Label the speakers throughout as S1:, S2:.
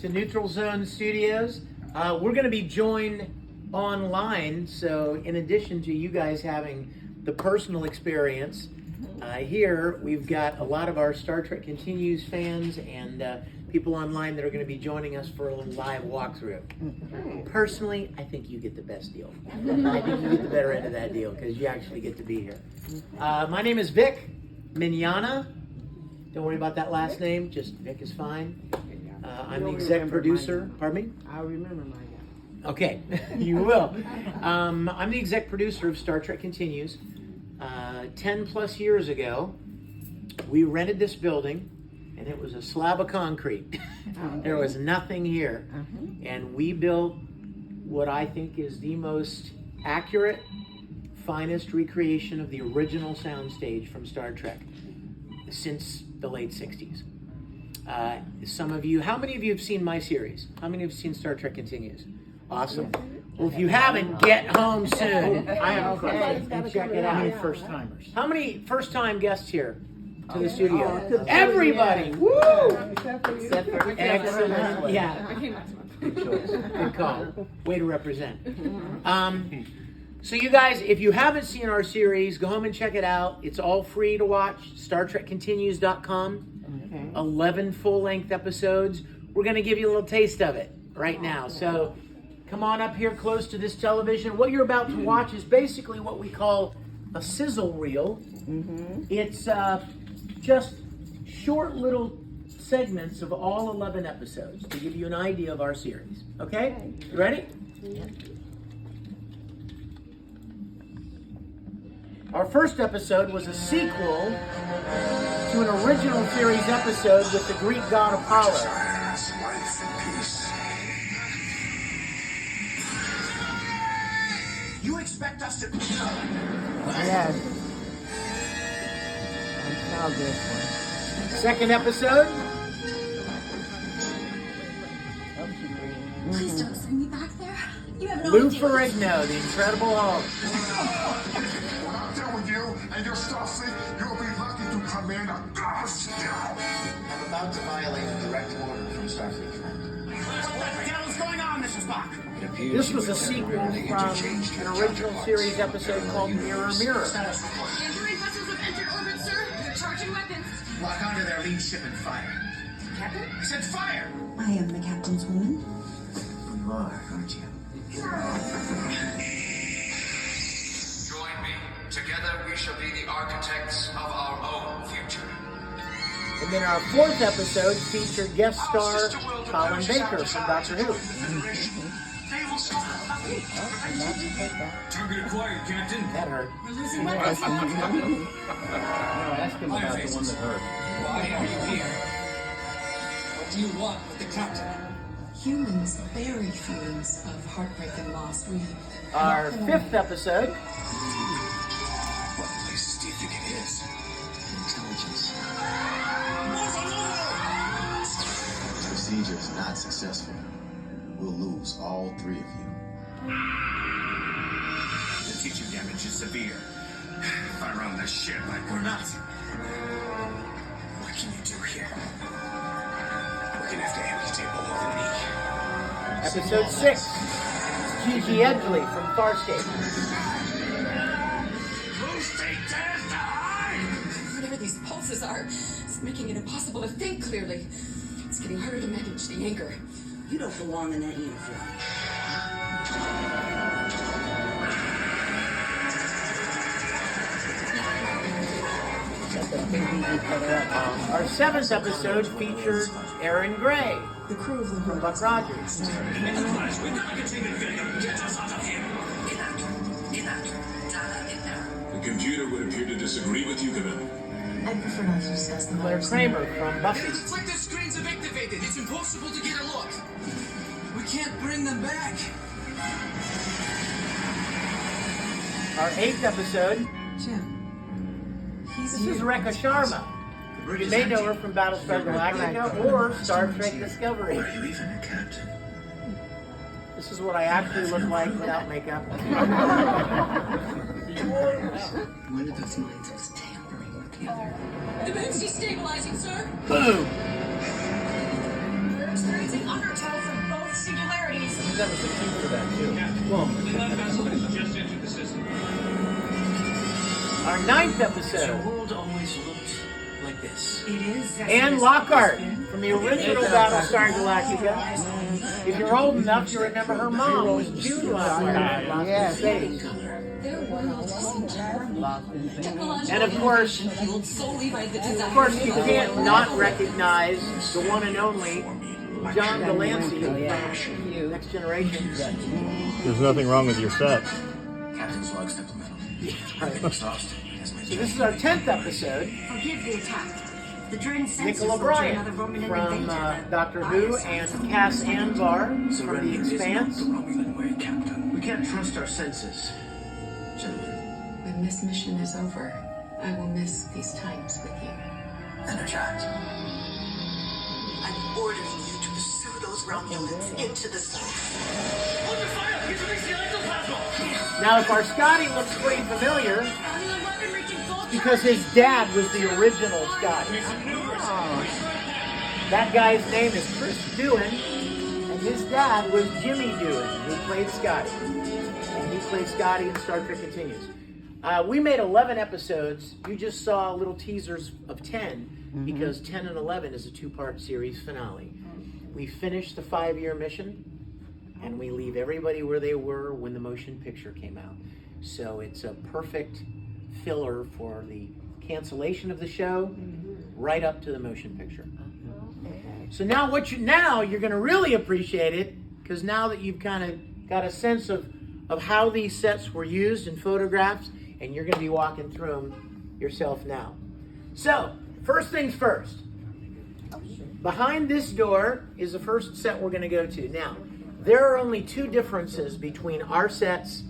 S1: To Neutral Zone Studios. We're going to be joined online, so in addition to you guys having the personal experience, here we've got a lot of our Star Trek Continues fans and people online that are going to be joining us for a little live walkthrough. Personally, I think you get the best deal. I think you get the better end of that deal because you actually get to be here. My name is Vic Mignogna. Don't worry about that last name, just Vic is fine. I'm the exec producer. Pardon me?
S2: I'll remember my guy.
S1: Okay, you will. I'm the exec producer of Star Trek Continues. 10 plus years ago, we rented this building, and it was a slab of concrete. There was nothing here. And we built what I think is the most accurate, finest recreation of the original soundstage from Star Trek since the late 60s. Some of you, how many of you have seen my series? How many have seen Star Trek Continues? Awesome. Well, if you haven't, get home soon. I have and check it out.
S3: First timers.
S1: How many first-time guests here to the studio? Everybody! Woo! Excellent. Yeah. Good choice. Good call. Way to represent. So you guys, if you haven't seen our series, go home and check it out. It's all free to watch. StarTrekContinues.com. 11 full-length episodes. We're going to give you a little taste of it right now. So come on up here close to this television. What you're about to watch is basically what we call a sizzle reel. It's just short little segments of all 11 episodes to give you an idea of our series. Okay? You ready? Our first episode was a sequel to an original series episode with the Greek god Apollo.
S4: You expect us to...
S2: Yes. I saw this one.
S1: Second episode,
S5: Please don't send me back there. You have no
S1: Lou
S5: idea.
S1: Ferrigno, the Incredible Hulk.
S4: When I'm done with you and your Starfleet, you'll be lucky to command a ghost.
S6: I'm about to violate a direct order from Starfleet Command.
S4: What the hell is going on, Mrs. Spock?
S1: This was a sequel from an original series episode called Mirror Mirror.
S5: Enduring vessels have entered orbit, sir. They're charging weapons.
S6: Lock onto their lead ship and fire.
S5: Captain?
S6: I said fire!
S5: I am the captain's woman.
S6: You are, aren't you?
S7: Join me. Together we shall be the architects of our own future.
S1: And then our fourth episode featured guest star Colin Baker from Doctor Who.
S7: Target acquired, Captain.
S1: That hurt.
S5: We're losing weapons.
S3: Ask him about the one that hurt.
S7: Why are you here? What do you want with the captain?
S8: Humans bury feelings of heartbreak and loss. We
S1: Our fifth episode
S4: What places do you think it is?
S6: Intelligence. If the procedure is not successful, we'll lose all three of you.
S4: The teaching damage is severe. If I run this ship, we're not. What can you do here? We're gonna have to amputate all of the knee.
S1: Episode 6, Gigi Edgley from Farscape.
S8: whatever these pulses are, it's making it impossible to think clearly. It's getting harder to manage the anger.
S9: You don't belong in that uniform.
S1: Our seventh episode featured Aaron Gray
S8: The crew of the
S1: from
S8: Royal
S1: Buck Rogers.
S7: The computer would appear to disagree with you, Commander.
S8: I prefer not to discuss the
S1: Claire
S8: matters.
S1: Kramer from Buffy.
S7: Reflective screens have activated. It's impossible to get a look. We can't bring them back.
S1: Our eighth episode,
S8: Jim. He's
S1: this
S8: here.
S1: is Rekha Sharma. You may know her from Battlestar Galactica or Star Trek Discovery.
S4: Where are you leaving it, Captain?
S1: This is what I actually look like without makeup.
S8: One of those minds was tampering with the other. The moon's destabilizing, sir.
S1: Boom!
S5: We're experiencing under
S2: that was the key for that too.
S1: Well,
S3: That vessel has just entered the system.
S1: our 9th
S10: The
S1: episode.
S10: world always looked like this.
S9: It is.
S1: Anne Lockhart from the original Battlestar Galactica. If you're old enough, you remember her mom was June Lockhart. Lost in
S2: Yes.
S1: Space.
S8: Their world seemed to turn.
S2: Lost in space.
S1: And of course,
S8: Fueled solely by the desire.
S1: Of course, you can't not recognize the one and only John Delancey
S2: Oh,
S1: from
S2: yeah. You.
S1: Next Generation.
S11: There's nothing wrong with your set.
S6: Captain's log supplemental.
S1: Right.
S6: Exhaust.
S1: So this is our 10th episode.
S9: Forgive the attack. The drone sensors
S1: Nicola
S9: will
S1: Bryant
S9: another Romulan
S1: from
S9: invader.
S1: Doctor Who and Cass Anvar from The Expanse.
S6: Romulan way, Captain.
S10: We can't trust our senses.
S6: Gentlemen,
S8: When this mission is over, I will miss these times with you.
S6: energize.
S9: I'm ordering you to pursue those Romulans into the sun.
S3: Under fire! He's releasing ectoplasma!
S1: Now, if our Scotty looks pretty familiar,
S5: Romulan weapon reaching full
S1: because his dad was the original Scotty. That guy's name is Chris Doohan, and his dad was Jimmy Doohan, who played Scotty. And he played Scotty in Star Trek Continues. We made 11 episodes. You just saw little teasers of 10, because 10 and 11 is a 2-part series finale. We finished the 5-year mission, and we leave everybody where they were when the motion picture came out. So it's a perfect filler for the cancellation of the show, right up to the motion picture. So now you're going to really appreciate it, because now that you've kind of got a sense of how these sets were used in photographs, and you're going to be walking through them yourself now. So, first things first. Behind this door is the first set we're going to go to. Now, there are only 2 differences between our sets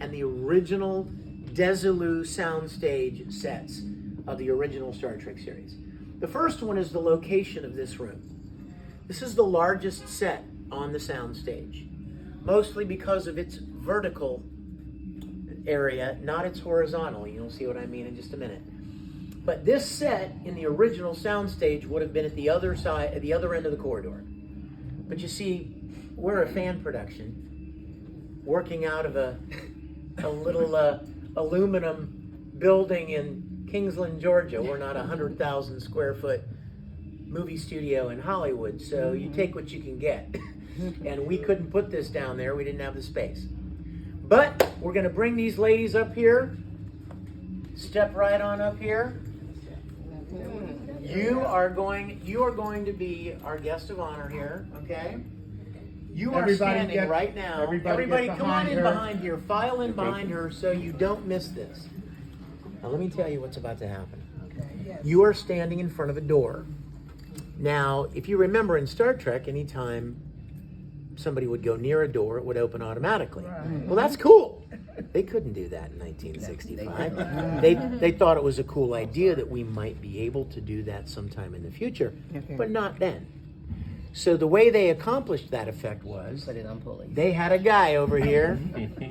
S1: and the original Desilu soundstage sets of the original Star Trek series. The first one is the location of this room. This is the largest set on the soundstage, mostly because of its vertical area, not its horizontal. You'll see what I mean in just a minute. But this set in the original soundstage would have been at the other side, at the other end of the corridor. But you see, we're a fan production, working out of a little aluminum building in Kingsland, Georgia. We're not a 100,000 square foot movie studio in Hollywood, so you take what you can get. And we couldn't put this down there. We didn't have the space. But we're going to bring these ladies up here. Step right on up here. You are going to be our guest of honor here, okay? You are standing right now. Everybody come on in behind here. File in behind her so you don't miss this. Now let me tell you what's about to happen. You are standing in front of a door. Now, if you remember in Star Trek, anytime somebody would go near a door, it would open automatically. Well, that's cool. They couldn't do that in 1965. They thought it was a cool idea that we might be able to do that sometime in the future, but not then. So the way they accomplished that effect was they had a guy over here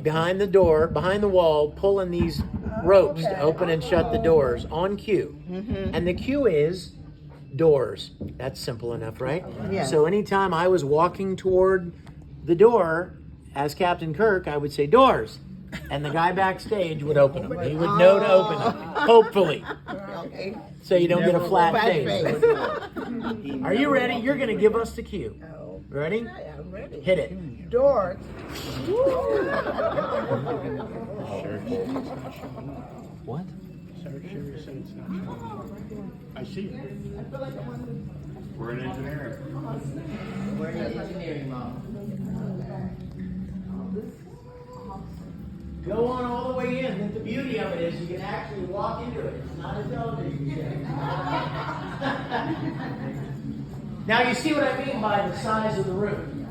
S1: behind the door, behind the wall, pulling these ropes to open and shut the doors on cue. And the cue is doors. That's simple enough, right?
S2: Yeah.
S1: So anytime I was walking toward the door as Captain Kirk, I would say doors. And the guy backstage would open them. He would know to open them, hopefully.
S2: Okay.
S1: So you don't get a flat face.
S2: face.
S1: Are you ready? You're going to give us the cue. Ready?
S2: I'm ready.
S1: Hit it.
S2: Door.
S1: What?
S3: I see it. We're in engineering.
S1: Go on all the way in. And the beauty of it is you can actually walk into it. It's not a television show. Now you see what I mean by the size of the room.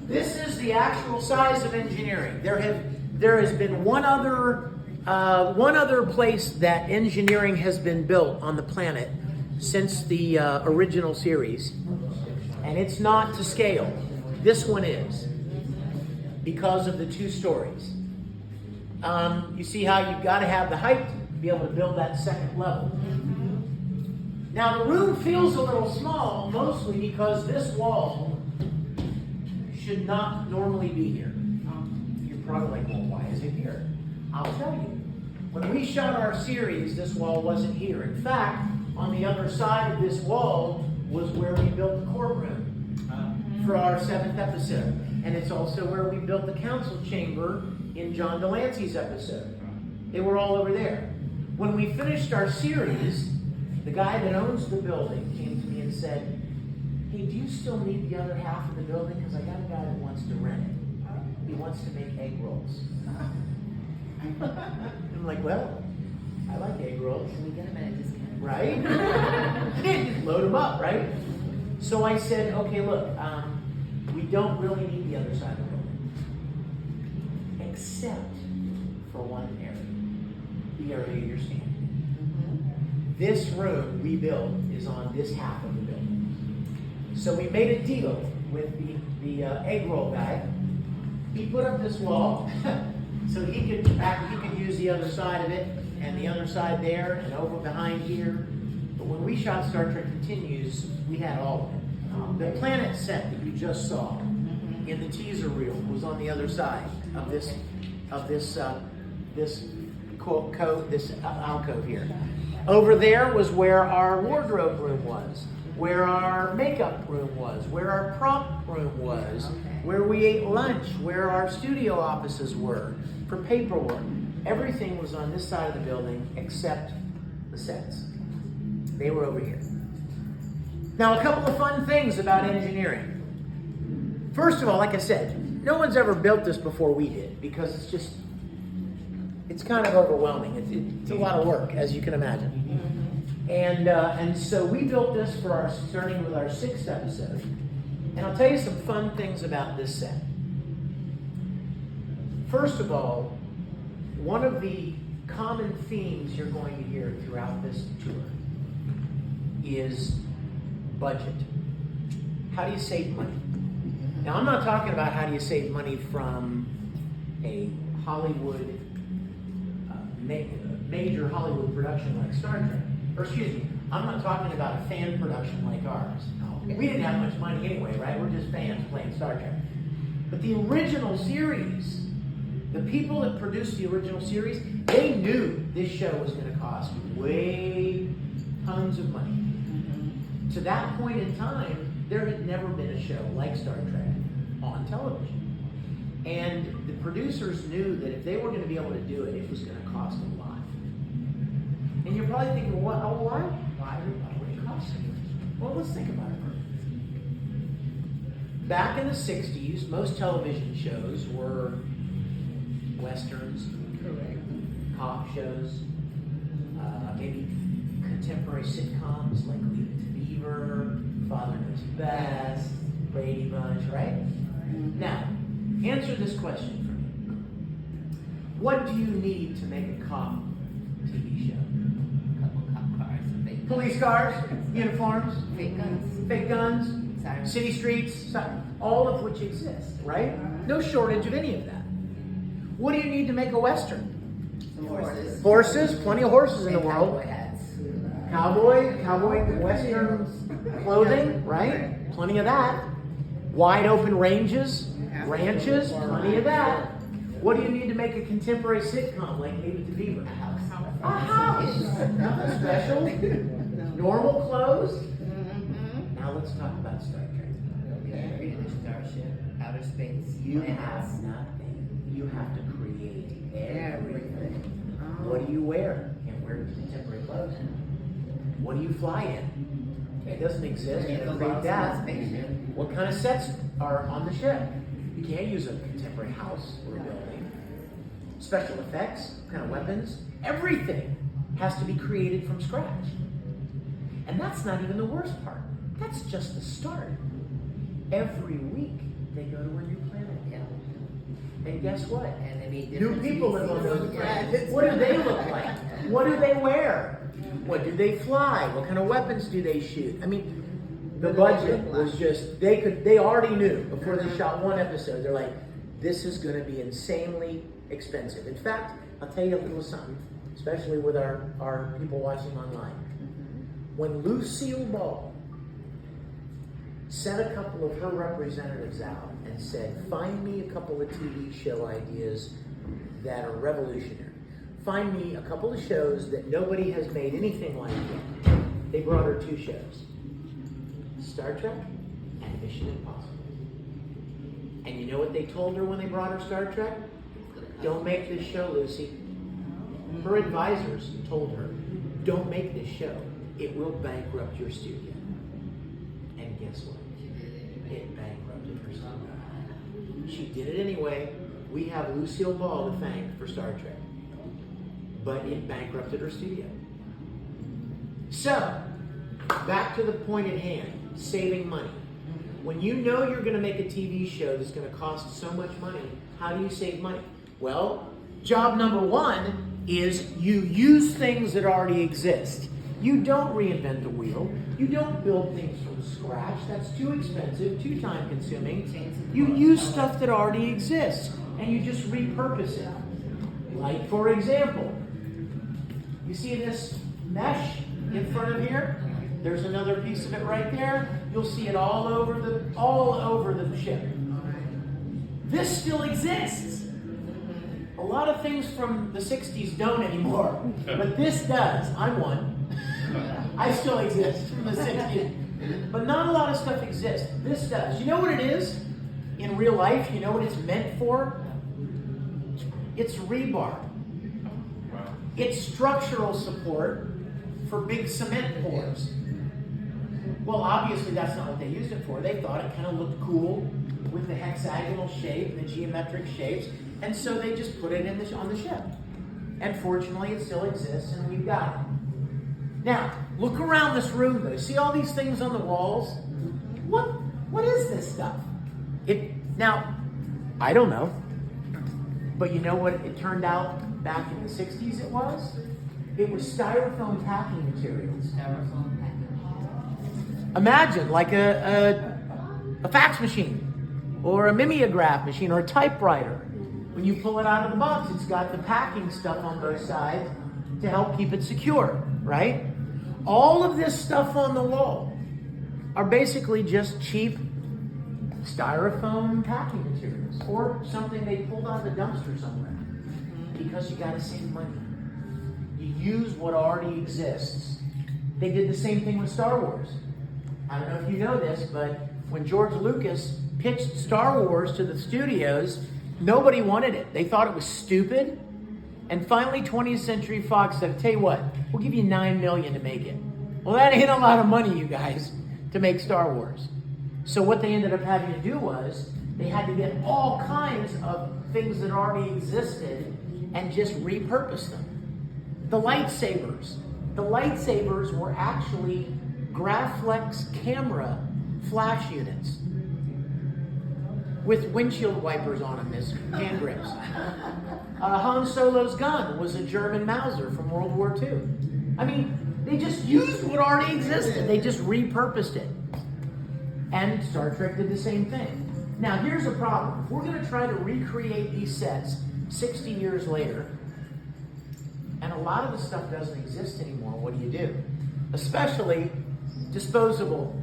S1: This is the actual size of engineering. There has been one other place that engineering has been built on the planet since the original series, and it's not to scale. This one is, because of the 2 stories. You see how you've got to have the height to be able to build that second level. Now the room feels a little small, mostly because this wall should not normally be here. You're probably like, well, why is it here? I'll tell you. When we shot our series, this wall wasn't here. In fact, on the other side of this wall was where we built the courtroom for our 7th episode. And it's also where we built the council chamber in John Delancey's episode. They were all over there. When we finished our series, the guy that owns the building came to me and said, hey, do you still need the other half of the building? Because I got a guy that wants to rent it. He wants to make egg rolls. I'm like, well, I like egg rolls.
S2: Can we get them at a discount?
S1: Right? Just load them up, right? So I said, okay, look, we don't really need the other side of the building. Except for one area. The area you're standing in. This room we built is on this half of the building. So we made a deal with the egg roll guy. He put up this wall so he could use the other side of it and the other side there and over behind here. But when we shot Star Trek Continues, we had all of it. The planet set that you just saw in the teaser reel was on the other side of this alcove here. Over there was where our wardrobe room was, where our makeup room was, where our prop room was, where we ate lunch, where our studio offices were for paperwork. Everything was on this side of the building except the sets. They were over here. Now, a couple of fun things about engineering. First of all, like I said, no one's ever built this before we did because it's kind of overwhelming. It's a lot of work, as you can imagine. And so we built this starting with our 6th episode. And I'll tell you some fun things about this set. First of all, one of the common themes you're going to hear throughout this tour is budget. How do you save money? Now, I'm not talking about how do you save money from a Hollywood, major Hollywood production like Star Trek. Or excuse me, I'm not talking about a fan production like ours. We didn't have much money anyway, right? We're just fans playing Star Trek. But the original series, the people that produced the original series, they knew this show was going to cost tons of money. To that point in time, there had never been a show like Star Trek on television. And the producers knew that if they were going to be able to do it, it was going to cost a lot. And you're probably thinking, why would it cost so much? Well, let's think about it for a minute. Back in the 60s, most television shows were westerns, cop shows, maybe contemporary sitcoms like Leave It to Beaver, Father Knows Best, Brady Bunch, right? Now, answer this question for me. What do you need to make a cop TV show?
S2: A couple cop cars,
S1: Police cars, uniforms,
S2: fake
S1: guns,
S2: sirens.
S1: city streets, all of which exist, right? No shortage of any of that. What do you need to make a western?
S2: Horses.
S1: Horses, plenty of horses in the world.
S2: Cowboy hats.
S1: Cowboy western clothing, right? Plenty of that. Wide open ranges, ranches, plenty of that. What do you need to make a contemporary sitcom like Leave It to Beaver? A house. Nothing special. Normal clothes. Now let's talk about Star Trek.
S2: Okay. Starship, outer space.
S1: You have nothing. You have to create everything. What do you wear? Can't wear contemporary clothes. What do you fly in? It doesn't exist. You have to create that. What kind of sets are on the ship? You can't use a contemporary house or a building. Special effects, what kind of weapons, everything has to be created from scratch. And that's not even the worst part. That's just the start. Every week they go to a new planet. And guess what?
S2: And they meet
S1: New people live on those planets. What do they look like? What do they wear? What do they fly? What kind of weapons do they shoot? I mean, the budget was just, they already knew before they shot one episode. They're like, this is going to be insanely expensive. In fact, I'll tell you a little something, especially with our people watching online. When Lucille Ball sent a couple of her representatives out and said, find me a couple of TV show ideas that are revolutionary. Find me a couple of shows that nobody has made anything like yet. They brought her 2 shows. Star Trek and Mission Impossible. And you know what they told her when they brought her Star Trek? Don't make this show, Lucy. Her advisors told her, don't make this show. It will bankrupt your studio. And guess what? It bankrupted her studio. She did it anyway. We have Lucille Ball to thank for Star Trek. But it bankrupted her studio. So, back to the point at hand, saving money. When you know you're going to make a TV show that's going to cost so much money, how do you save money? Well, job number 1 is you use things that already exist. You don't reinvent the wheel. You don't build things from scratch. That's too expensive, too time consuming. You use stuff that already exists and you just repurpose it. Like, for example, you see this mesh in front of here? There's another piece of it right there. You'll see it all over the ship. This still exists. A lot of things from the 60s don't anymore, but this does. I'm one. I still exist from the 60s. But not a lot of stuff exists. This does. You know what it is? In real life, you know what it's meant for? It's rebar. It's structural support for big cement pours. Well, obviously that's not what they used it for. They thought it kind of looked cool with the hexagonal shape and the geometric shapes, and so they just put it on the ship. And fortunately, it still exists, and we've got it. Now, look around this room, though. See all these things on the walls? What is this stuff? Now, I don't know. But you know what it turned out back in the 60s it was? It was styrofoam packing materials.
S2: Styrofoam packing.
S1: Imagine like a fax machine or a mimeograph machine or a typewriter. When you pull it out of the box, it's got the packing stuff on both sides to help keep it secure, right? All of this stuff on the wall are basically just cheap styrofoam packing materials or something they pulled out of the dumpster somewhere because you got to save money. You use what already exists. They did the same thing with Star Wars. I don't know if you know this, but when George Lucas pitched Star Wars to the studios, nobody wanted it. They thought it was stupid. And finally, 20th Century Fox said, tell you what, we'll give you $9 million to make it. Well, that ain't a lot of money, you guys, to make Star Wars. So what they ended up having to do was they had to get all kinds of things that already existed and just repurpose them. The lightsabers. The lightsabers were actually Graflex camera flash units with windshield wipers on them as hand grips. Han Solo's gun was a German Mauser from World War II. I mean, they just used what already existed. They just repurposed it. And Star Trek did the same thing. Now, here's a problem. If we're going to try to recreate these sets 60 years later, and a lot of the stuff doesn't exist anymore, what do? Especially disposable,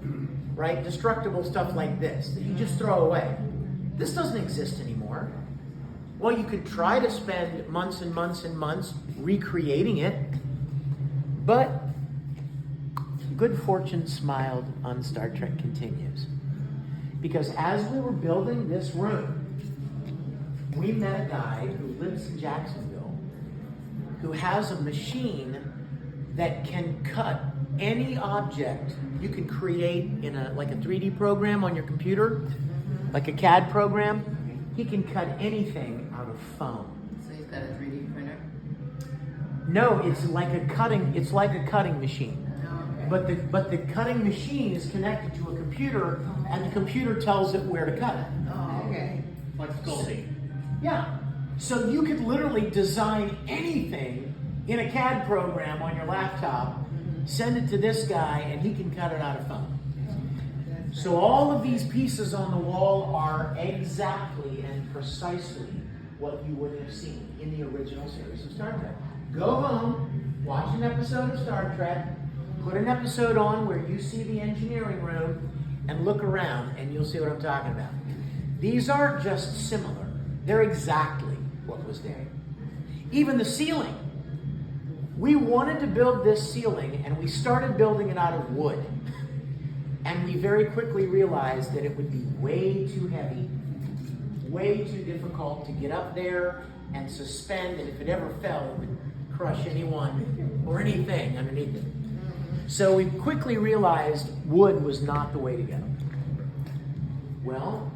S1: right? Destructible stuff like this that you just throw away. This doesn't exist anymore. Well, you could try to spend months and months and months recreating it, but good fortune smiled on Star Trek Continues. Because as we were building this room, we met a guy who lives in Jacksonville who has a machine that can cut any object you can create in like a 3D program on your computer, like a CAD program. He can cut anything out of foam.
S2: So he's got a 3D printer?
S1: No, it's like a cutting machine.
S2: Okay.
S1: But the cutting machine is connected to a computer, and the computer tells it where to cut it.
S2: Oh, okay.
S10: Like sculpting.
S1: Yeah. So you could literally design anything in a CAD program on your laptop, send it to this guy, and he can cut it out of foam. So all of these pieces on the wall are exactly and precisely what you would have seen in the original series of Star Trek. Go home, watch an episode of Star Trek, put an episode on where you see the engineering room, and look around and you'll see what I'm talking about. These aren't just similar. They're exactly what was there. Even the ceiling. We wanted to build this ceiling and we started building it out of wood. And we very quickly realized that it would be way too heavy, way too difficult to get up there and suspend, and if it ever fell, it would crush anyone or anything underneath it. So we quickly realized wood was not the way to go. Well,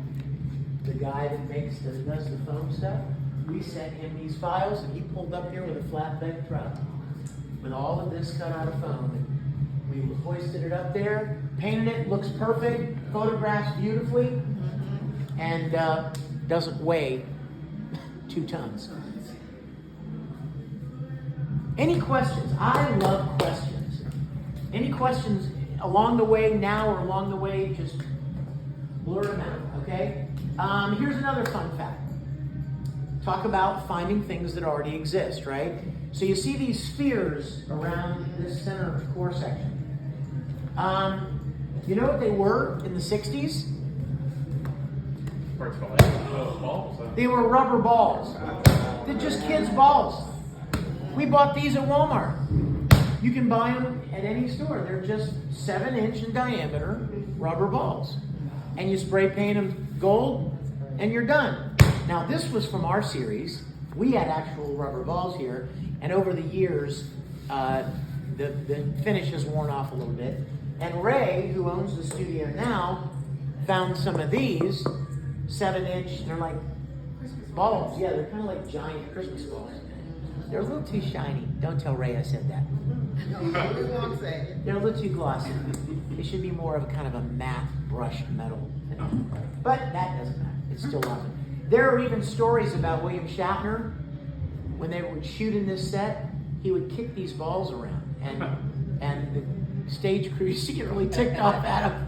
S1: the guy that does the foam stuff, we sent him these files and he pulled up here with a flatbed truck with all of this cut out of foam. We hoisted it up there, painted it, looks perfect, photographs beautifully, and doesn't weigh 2 tons. Any questions? I love questions. Any questions along the way now or along the way, just blur them out, okay? Here's another fun fact. Talk about finding things that already exist, right? So you see these spheres around this center core section. You know what they were in the 60s? They were rubber balls. They're just kids' balls. We bought these at Walmart. You can buy them at any store. They're just 7-inch in diameter rubber balls. And you spray paint them gold and you're done. Now this was from our series. We had actual rubber balls here, and over the years, the finish has worn off a little bit. And Ray, who owns the studio now, found some of these 7-inch. They're like balls. Yeah, they're kind of like giant Christmas balls. They're a little too shiny. Don't tell Ray I said that.
S3: We won't say it.
S1: They're a little too glossy. They should be more of a kind of a matte brushed metal thing. But that doesn't matter. It's still awesome. There are even stories about William Shatner. When they would shoot in this set, he would kick these balls around, and the stage crew secretly ticked off at him.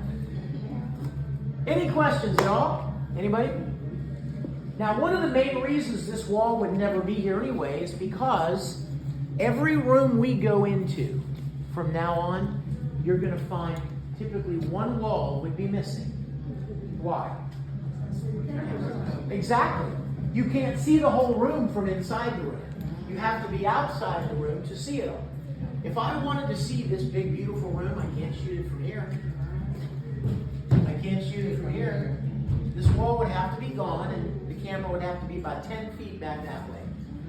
S1: Any questions at all? Anybody? Now, one of the main reasons this wall would never be here anyway is because every room we go into from now on, you're going to find typically one wall would be missing. Why? Exactly. You can't see the whole room from inside the room. You have to be outside the room to see it all. If I wanted to see this big, beautiful room, I can't shoot it from here. I can't shoot it from here. This wall would have to be gone, and the camera would have to be about 10 feet back that way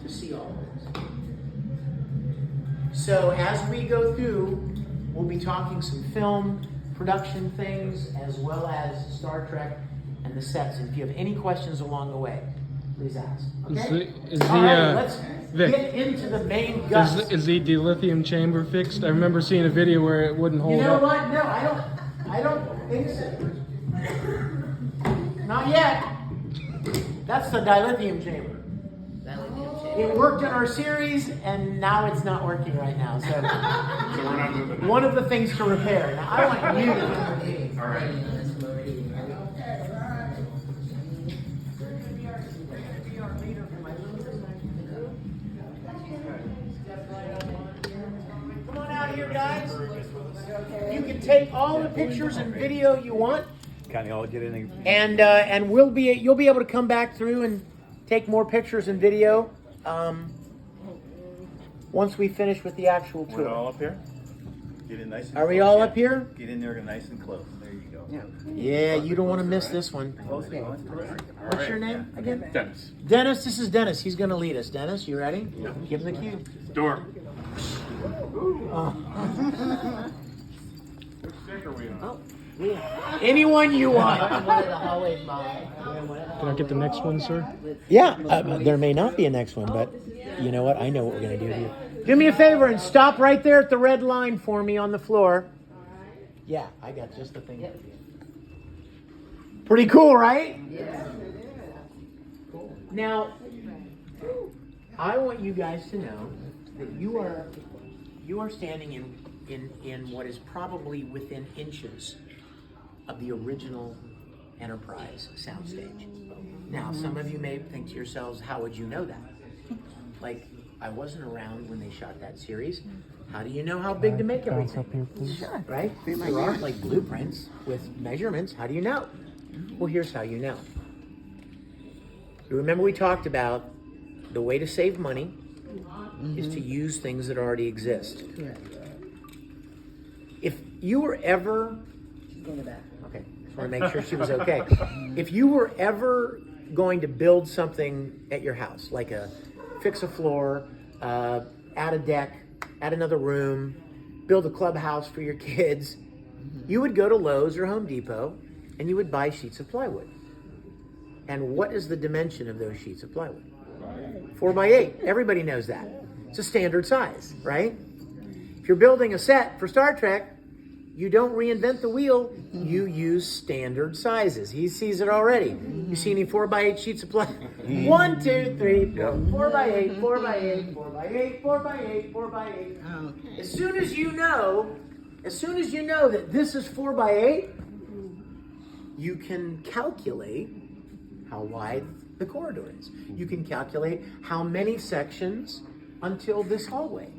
S1: to see all of this. So as we go through, we'll be talking some film, production things, as well as Star Trek and the sets. And if you have any questions along the way, please ask. Okay? All right, let's get into the main guts.
S12: Is the dilithium chamber fixed? I remember seeing a video where it wouldn't hold up.
S1: You know what? No, I don't think so. Not yet. That's the dilithium chamber. It worked in our series, and now it's not working right now. So
S11: we're not moving.
S1: One of the things to repair. Now, I want you to do it.
S11: All right.
S1: Come on out here, guys. You can take all the pictures and video you want.
S11: Kind of all get in.
S1: And you'll be able to come back through and take more pictures and video once we finish with the actual tour.
S11: We're all up here. Get in nice. And
S1: Are we
S11: close.
S1: all
S11: Yeah.
S1: up here?
S11: Get in there nice and close. There you go.
S1: Yeah, you don't want to miss this one.
S11: Close.
S1: What's your name again?
S12: Dennis.
S1: Dennis, this is Dennis. He's going to lead us. Dennis, you ready? Yeah. Give him the cue.
S12: Door.
S1: Oh.
S12: Which stick are we on?
S1: Anyone you want.
S12: Can I get the next one, sir?
S1: Yeah, there may not be a next one, but you know what? I know what we're going to do here. Do me a favor and stop right there at the red line for me on the floor. Yeah, I got just the thing. Pretty cool, right? Yeah. Now, I want you guys to know that you are standing in what is probably within inches of the original Enterprise soundstage. Now, some of you may think to yourselves, how would you know that? Like, I wasn't around when they shot that series, How do you know how big to make everything?
S12: Up here, please.
S1: Sure. Right? There aren't like blueprints with measurements. How do you know? Well, here's how you know. You remember we talked about the way to save money is to use things that already exist.
S2: Correct.
S1: If you were ever,
S2: Go in the back.
S1: okay, just want to make sure she was okay. If you were ever going to build something at your house, like fix a floor, add a deck, add another room, build a clubhouse for your kids, you would go to Lowe's or Home Depot and you would buy sheets of plywood. And what is the dimension of those sheets of plywood? 4 by 8. Everybody knows that. It's a standard size, right? If you're building a set for Star Trek, you don't reinvent the wheel. You use standard sizes. He sees it already. You see any 4 by 8 sheets of plywood? 1, 2, 3, 4. 4 by 8, 4 by 8, 4 by 8, 4 by 8, 4 by 8.
S2: Okay.
S1: As soon as you know that this is 4 by 8, you can calculate how wide the corridor is. You can calculate how many sections until this hallway.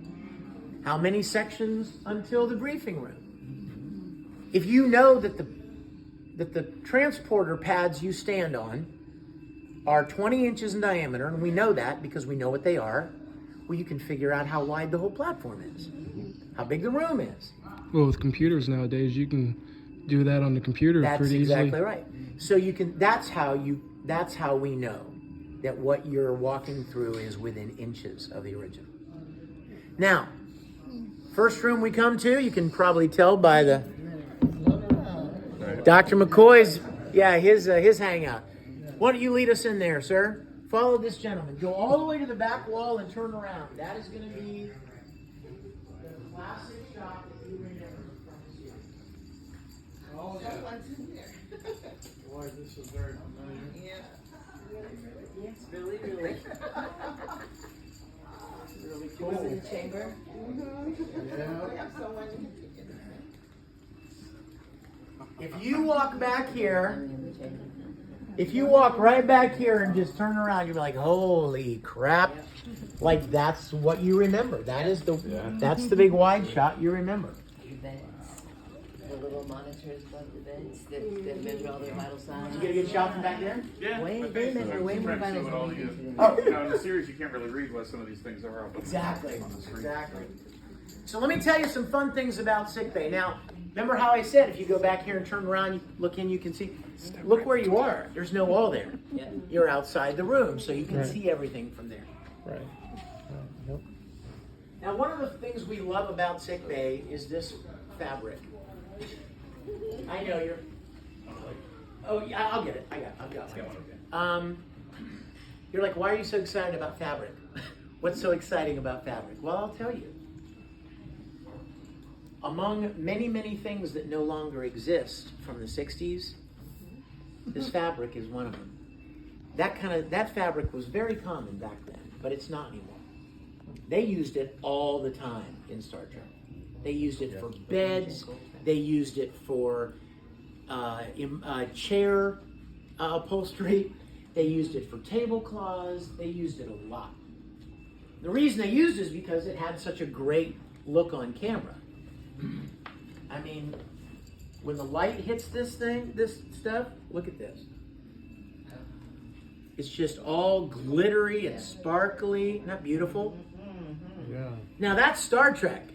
S1: How many sections until the briefing room. If you know that the transporter pads you stand on are 20 inches in diameter, and we know that because we know what they are, well, you can figure out how wide the whole platform is, how big the room is.
S12: Well, with computers nowadays, you can do that on the computer pretty easily.
S1: That's exactly right. So you can. That's how we know that what you're walking through is within inches of the original. Now, first room we come to, you can probably tell by the Dr. McCoy's, his hangout. Why don't you lead us in there, sir? Follow this gentleman. Go all the way to the back wall and turn around. That is going to be the classic shot that you remember from the series.
S12: Boy, this is very familiar.
S2: Yes, really, really.
S1: Really
S2: It was in the chamber.
S1: If you walk back here, if you walk right back here and just turn around, you'll be like, holy crap. Like that's what you remember. That's the big wide shot you remember.
S2: The beds. The little monitors above the beds that measure all their vital signs.
S1: Did you get a good shot from back there?
S11: Yeah.
S2: They measure way more vital
S11: What all
S2: signs.
S11: you,
S1: Oh.
S11: you know, in the series, you can't really read what some of these things are. But
S1: Exactly.
S11: on the screen.
S1: Exactly. So let me tell you some fun things about sickbay. Now, remember how I said if you go back here and turn around, you look in, you can see. Look where you are. There's no wall there.
S2: Yeah.
S1: You're outside the room, so you can
S12: Right.
S1: see everything from there.
S12: Right. Yep.
S1: Now, one of the things we love about sickbay is this fabric. I know you're. Oh, yeah, I'll get it. I've got one. You're like, why are you so excited about fabric? What's so exciting about fabric? Well, I'll tell you. Among many, many things that no longer exist from the 60s, this fabric is one of them. That fabric was very common back then, but it's not anymore. They used it all the time in Star Trek. They used it for beds. They used it for chair upholstery. They used it for tablecloths. They used it a lot. The reason they used it is because it had such a great look on camera. I mean, when the light hits this stuff, look at this. It's just all glittery and sparkly. Isn't that beautiful?
S12: Yeah.
S1: Now that's Star Trek.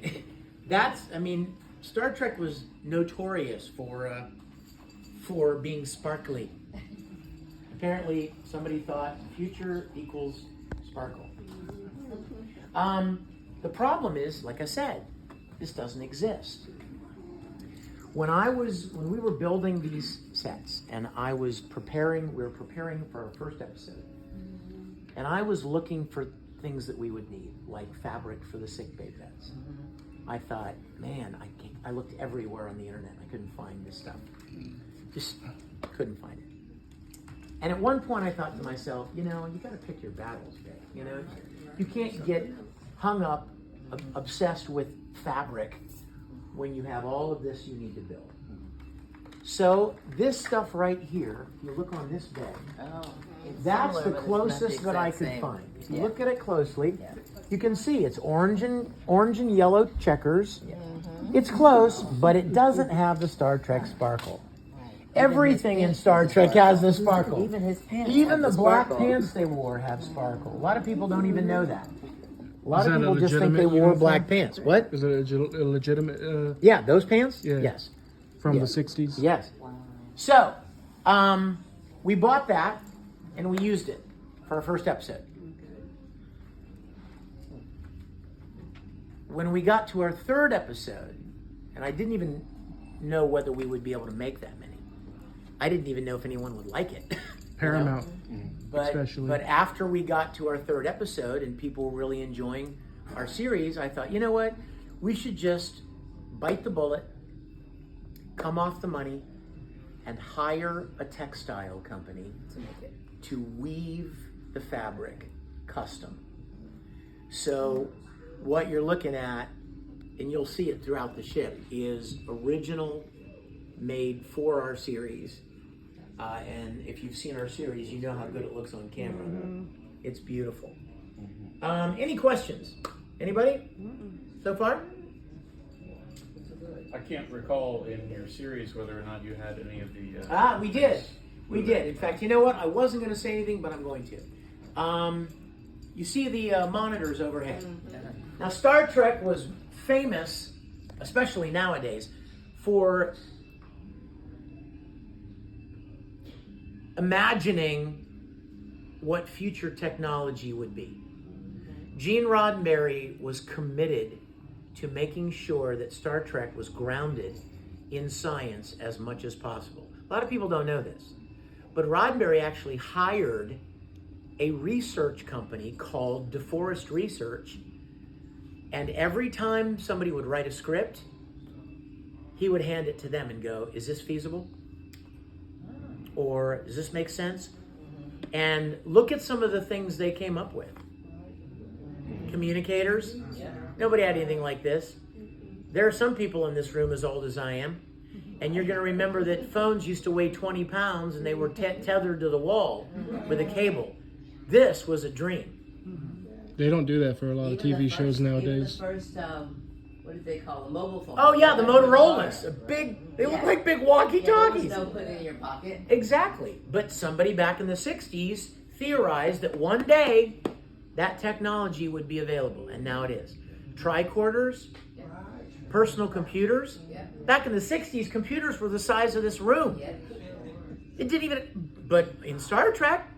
S1: Star Trek was notorious for being sparkly. Apparently, somebody thought future equals sparkle. The problem is, like I said, this doesn't exist. When we were building these sets, and we were preparing for our first episode, and I was looking for things that we would need, like fabric for the sickbay beds. I thought, man, I looked everywhere on the internet. I couldn't find this stuff. Just couldn't find it. And at one point I thought to myself, you got to pick your battles, Dave. You can't get hung up, obsessed with fabric when you have all of this you need to build. So this stuff right here, if you look on this bed, that's the closest that I could find. If you look at it closely, you can see it's orange and yellow checkers. It's close, but it doesn't have the Star Trek sparkle. Everything in Star Trek has the sparkle.
S2: Even his pants.
S1: Even the
S2: have
S1: black
S2: sparkle.
S1: pants they wore have sparkle. A lot of people don't even know that. A lot
S12: Is
S1: of
S12: that a
S1: people just think they
S12: legitimate
S1: wore
S12: uniform?
S1: black pants. What?
S12: Is it a legitimate?
S1: Yeah, those pants?
S12: Yeah.
S1: Yes.
S12: From
S1: Yes.
S12: the 60s?
S1: Yes. So, we bought that and we used it for our first episode. When we got to our third episode, and I didn't even know whether we would be able to make that many. I didn't even know if anyone would like it.
S12: Paramount,
S1: Mm-hmm.
S12: especially.
S1: But after we got to our third episode and people were really enjoying our series, I thought, you know what? We should just bite the bullet, come off the money, and hire a textile company to weave the fabric custom. So what you're looking at, and you'll see it throughout the ship, is original made for our series. And if you've seen our series, you know how good it looks on camera. It's beautiful. Any questions? Anybody? So far?
S11: I can't recall in your series whether or not you had any of the.
S1: We did. We did. In fact, you know what? I wasn't going to say anything, but I'm going to. You see the monitors overhead. Now, Star Trek was famous, especially nowadays, for imagining what future technology would be. Gene Roddenberry was committed to making sure that Star Trek was grounded in science as much as possible. A lot of people don't know this, but Roddenberry actually hired a research company called DeForest Research, and every time somebody would write a script, he would hand it to them and go, is this feasible? Or does this make sense? And look at some of the things they came up with. Communicators. Nobody had anything like this. There are some people in this room as old as I am, and you're going to remember that phones used to weigh 20 pounds and they were tethered to the wall with a cable. This was a dream.
S12: They don't do that for a lot of TV shows nowadays.
S2: Even the first, what did they call them? Mobile phones.
S1: Oh yeah, the Motorola's. They look like big walkie-talkies.
S2: Yeah, don't put it in your pocket.
S1: Exactly. But somebody back in the 60s theorized that one day that technology would be available, and now it is. Tricorders, personal computers. Back in the 60s, computers were the size of this room. It didn't even, but in Star Trek,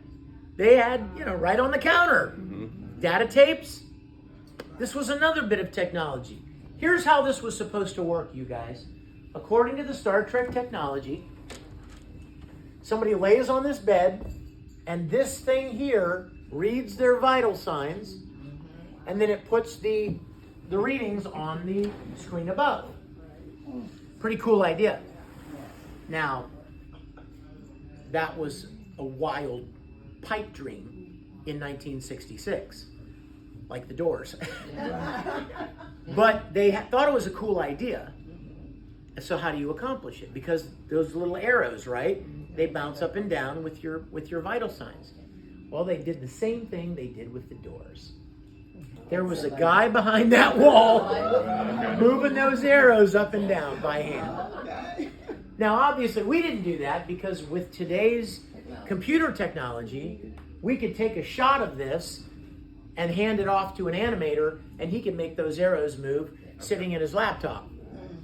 S1: they had, right on the counter. Data tapes. This was another bit of technology. Here's how this was supposed to work, you guys. According to the Star Trek technology, somebody lays on this bed, and this thing here reads their vital signs, and then it puts the readings on the screen above. Pretty cool idea. Now, that was a wild pipe dream in 1966, like the Doors. But they thought it was a cool idea. So how do you accomplish it? Because those little arrows, right? They bounce up and down with your vital signs. Well, they did the same thing they did with the Doors. There was a guy behind that wall moving those arrows up and down by hand. Now, obviously, we didn't do that because with today's computer technology, we could take a shot of this and hand it off to an animator, and he can make those arrows move sitting in his laptop.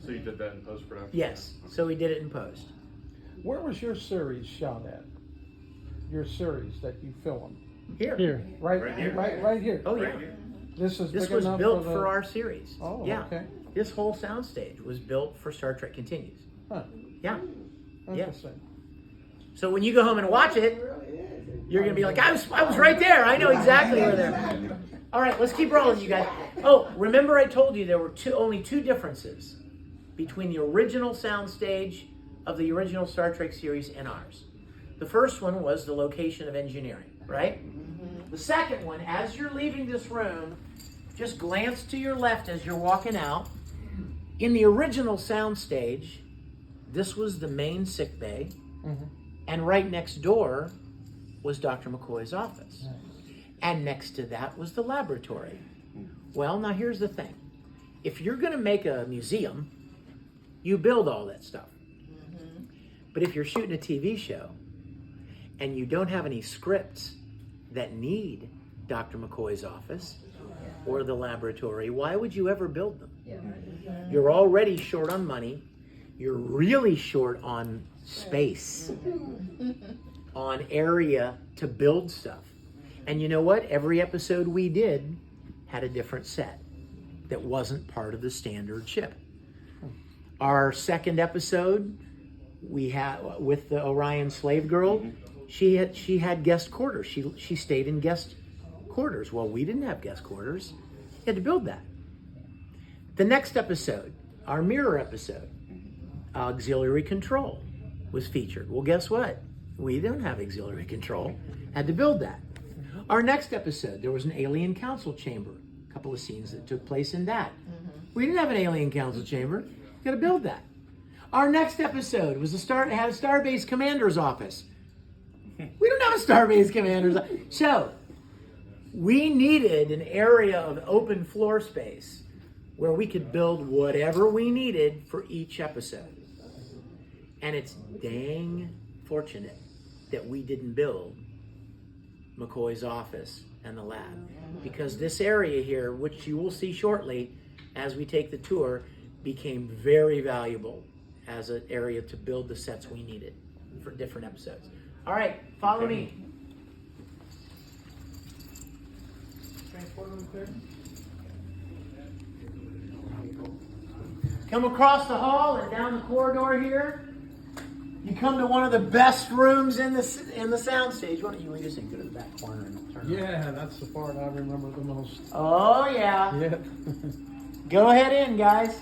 S11: So you did that in post-production?
S1: Yes, so we did it in post.
S3: Where was your series shot at? Your series that you filmed?
S1: Here.
S3: Right here.
S1: Oh, yeah.
S3: This
S1: This
S3: big
S1: was
S3: enough
S1: built
S3: the-
S1: for our series.
S3: Oh,
S1: yeah.
S3: okay.
S1: This whole soundstage was built for Star Trek Continues.
S3: Huh.
S1: Yeah.
S3: Interesting.
S1: So when you go home and watch it, you're going to be like, I was right there. I know exactly where they're. All right, let's keep rolling, you guys. Oh, remember I told you there were only two differences between the original soundstage of the original Star Trek series and ours. The first one was the location of engineering, right? The second one, as you're leaving this room, just glance to your left as you're walking out. In the original soundstage, This was the main sick bay, and right next door was Dr. McCoy's office. And next to that was the laboratory. Well, now here's the thing. If you're going to make a museum, you build all that stuff. But if you're shooting a TV show and you don't have any scripts that need Dr. McCoy's office or the laboratory, why would you ever build them? You're already short on money. You're really short on space, on area to build stuff. And you know what? Every episode we did had a different set that wasn't part of the standard ship. Our second episode, we had with the Orion slave girl, she had guest quarters. She stayed in guest quarters. Well, we didn't have guest quarters. You had to build that. The next episode, our mirror episode, auxiliary control was featured. Well, guess what? We don't have auxiliary control. Had to build that. Our next episode, there was an alien council chamber. A couple of scenes that took place in that. We didn't have an alien council chamber. Got to build that. Our next episode was had a Starbase commander's office. We don't have a Starbase commander's office. So we needed an area of open floor space where we could build whatever we needed for each episode. And it's dang fortunate that we didn't build McCoy's office and the lab, because this area here, which you will see shortly as we take the tour, became very valuable as an area to build the sets we needed for different episodes. All right, follow me. Come across the hall and down the corridor here. You come to one of the best rooms in the soundstage. Why don't you lead us in? Go to the back corner and turn
S3: Yeah, that's the part I remember the most.
S1: Oh, yeah.
S3: Yeah.
S1: Go ahead in, guys.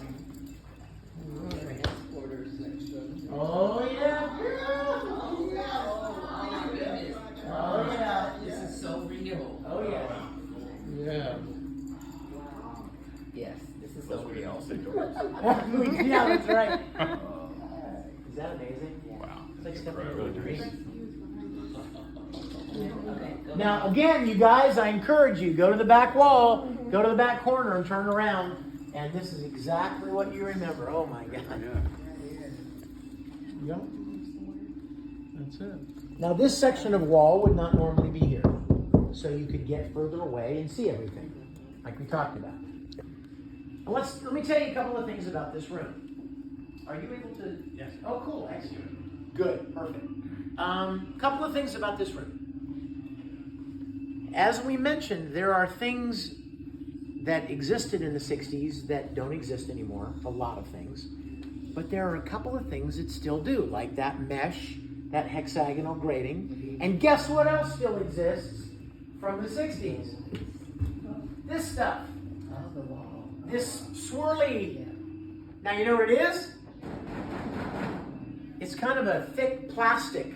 S1: Oh, yeah. Oh, yeah.
S2: This is so real.
S1: Oh, yeah.
S3: Yeah.
S2: Yes, this is so real.
S1: Yeah, that's right. Is that amazing? Wow. It's like stepping into a dream. Now, again, you guys, I encourage you, go to the back wall, go to the back corner and turn around. And this is exactly what you remember. Oh, my God.
S3: Yep. That's it.
S1: Now, this section of wall would not normally be here. So you could get further away and see everything, like we talked about. Now let me tell you a couple of things about this room. Are you able to? Yes. Oh, cool. Excellent. Good. Perfect. Couple of things about this room. As we mentioned, there are things that existed in the 60s that don't exist anymore. A lot of things. But there are a couple of things that still do, like that mesh, that hexagonal grating. And guess what else still exists from the 60s? This stuff. This swirly. Now you know what it is? It's kind of a thick plastic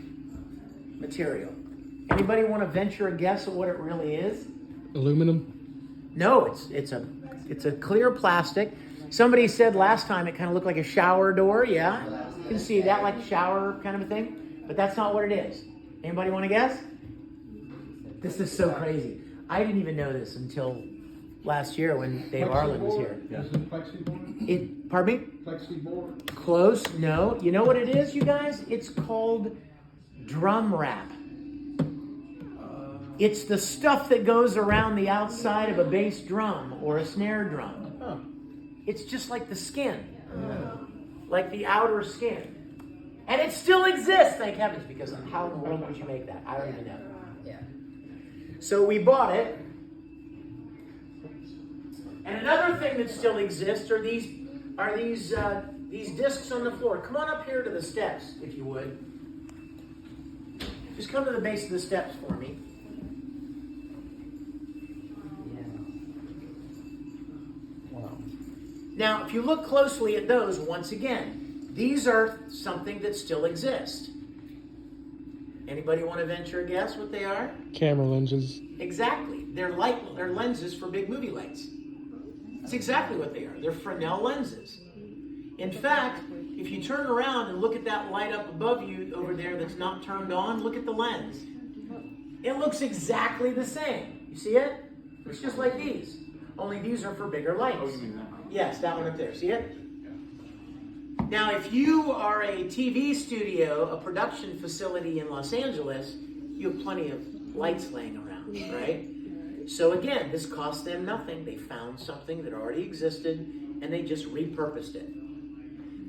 S1: material. Anybody want to venture a guess at what it really is?
S12: Aluminum?
S1: No, it's a clear plastic. Somebody said last time it kind of looked like a shower door. Yeah, you can see that, like a shower kind of a thing. But that's not what it is. Anybody want to guess? This is so crazy. I didn't even know this until last year when Dave Arlen was here.
S3: Is it plexi-board?
S1: Pardon me?
S3: Plexi-board?
S1: Close. No. You know what it is, you guys? It's called drum wrap. It's the stuff that goes around the outside of a bass drum or a snare drum.
S3: Huh.
S1: It's just like the skin. Like the outer skin. And it still exists, thank heavens, because how in the world would you make that? I don't even know.
S2: Yeah.
S1: So we bought it. And another thing that still exists are these discs on the floor. Come on up here to the steps, if you would. Just come to the base of the steps for me.
S3: Wow.
S1: Now, if you look closely at those, once again, these are something that still exists. Anybody want to venture a guess what they are?
S12: Camera lenses.
S1: Exactly. They're lenses for big movie lights. That's exactly what they are. They're Fresnel lenses. In fact, if you turn around and look at that light up above you over there that's not turned on, look at the lens. It looks exactly the same. You see it? It's just like these. Only these are for bigger lights.
S11: Oh, you mean that one?
S1: Yes, that one up there. See it? Now, if you are a TV studio, a production facility in Los Angeles, you have plenty of lights laying around, right? So again, this cost them nothing. They found something that already existed, and they just repurposed it.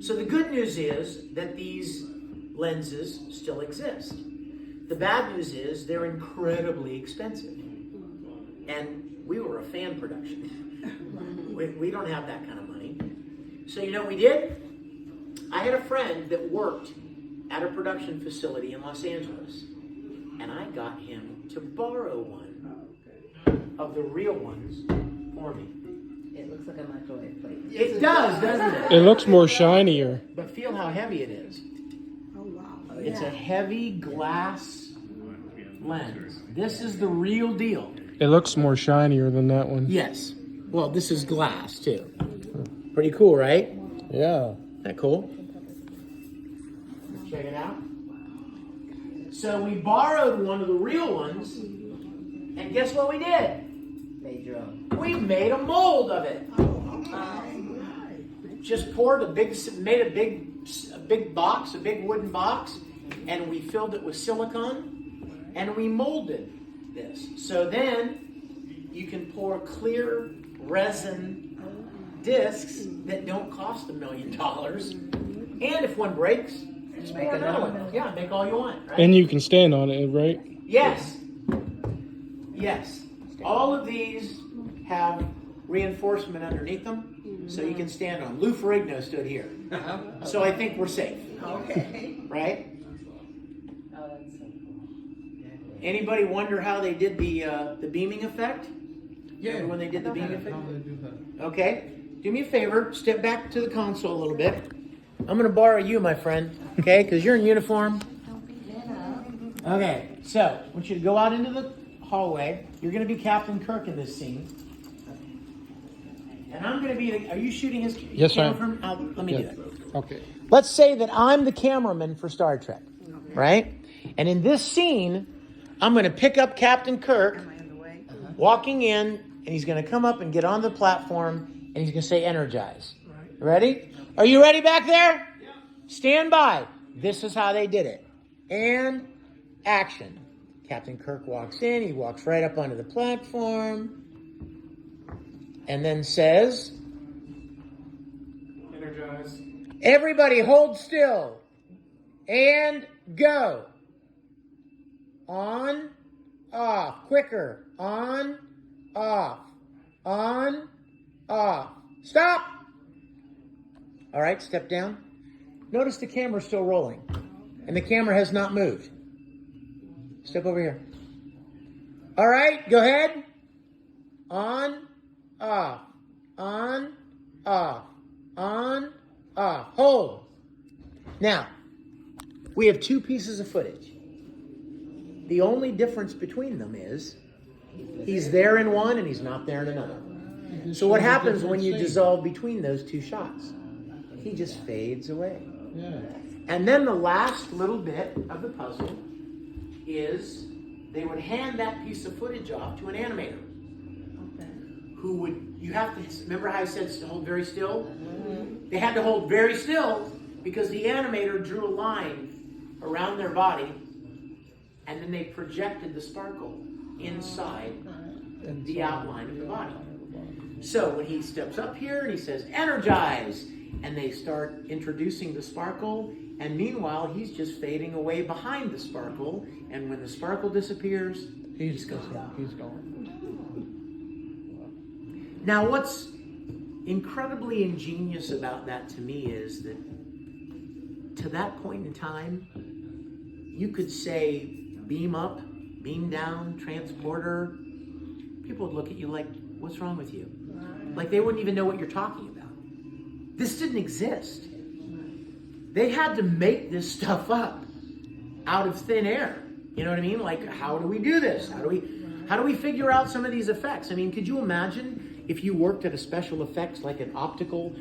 S1: So the good news is that these lenses still exist. The bad news is they're incredibly expensive. And we were a fan production. we don't have that kind of money. So you know what we did? I had a friend that worked at a production facility in Los Angeles, and I got him to borrow one of the real ones for me.
S2: It looks like a microwave plate.
S1: It does, doesn't it?
S12: It looks more shinier.
S1: But feel how heavy it is.
S5: Oh, wow.
S1: It's a heavy glass lens. This is the real deal.
S12: It looks more shinier than that one.
S1: Yes. Well, this is glass, too. Pretty cool, right?
S3: Yeah.
S1: Isn't that cool? Check it out. So we borrowed one of the real ones, and guess what we did?
S2: Made your own.
S1: We made a mold of it. Just poured made a big box, a big wooden box, and we filled it with silicone, and we molded this. So then you can pour clear resin discs that don't cost $1 million. And if one breaks, just make another one. Yeah, make all you want. Right?
S12: And you can stand on it, right?
S1: Yes. Yes. All of these have reinforcement underneath them, so you can stand on. Lou Ferrigno stood here. So I think we're safe.
S5: Okay.
S1: Right?
S2: Oh, that's so cool.
S1: Anybody wonder how they did the beaming effect?
S3: Yeah.
S1: Remember when they did the beaming effect?
S3: How do they do that?
S1: Okay. Do me a favor. Step back to the console a little bit. I'm going to borrow you, my friend. Okay? Because you're in uniform. Okay. So, I want you to go out into the hallway. You're going to be Captain Kirk in this scene. And I'm going to be... Are you shooting his
S12: Yes,
S1: camera
S12: I am.
S1: from... let me do that.
S12: Okay.
S1: Let's say that I'm the cameraman for Star Trek, right? And in this scene, I'm going to pick up Captain Kirk, walking in, and he's going to come up and get on the platform, and he's going to say, energize. Ready? Are you ready back there? Yeah. Stand by. This is how they did it. And action. Captain Kirk walks in. He walks right up onto the platform, and then says,
S11: Energize.
S1: everybody hold still and go. On, off, quicker. On, off, on, off. Stop. All right, step down. Notice the camera's still rolling, and the camera has not moved. Step over here. All right, go ahead. On, off, on, off, on, off. Hold. Now, we have two pieces of footage. The only difference between them is he's there in one and he's not there in another. So what happens when you dissolve between those two shots? He just fades away.
S3: Yeah.
S1: And then the last little bit of the puzzle is they would hand that piece of footage off to an animator. Who would, you have to, remember how I said to hold very still? They had to hold very still because the animator drew a line around their body and then they projected the sparkle inside the outline of the body. So when he steps up here and he says, energize, and they start introducing the sparkle, and meanwhile he's just fading away behind the sparkle, and when the sparkle disappears, he's gone.
S3: He's gone.
S1: Now what's incredibly ingenious about that to me is that to that point in time, you could say beam up, beam down, transporter. People would look at you like, what's wrong with you? Like they wouldn't even know what you're talking about. This didn't exist. They had to make this stuff up out of thin air. You know what I mean? Like, how do we do this? How do we figure out some of these effects? I mean, could you imagine if you worked at a special effects like an optical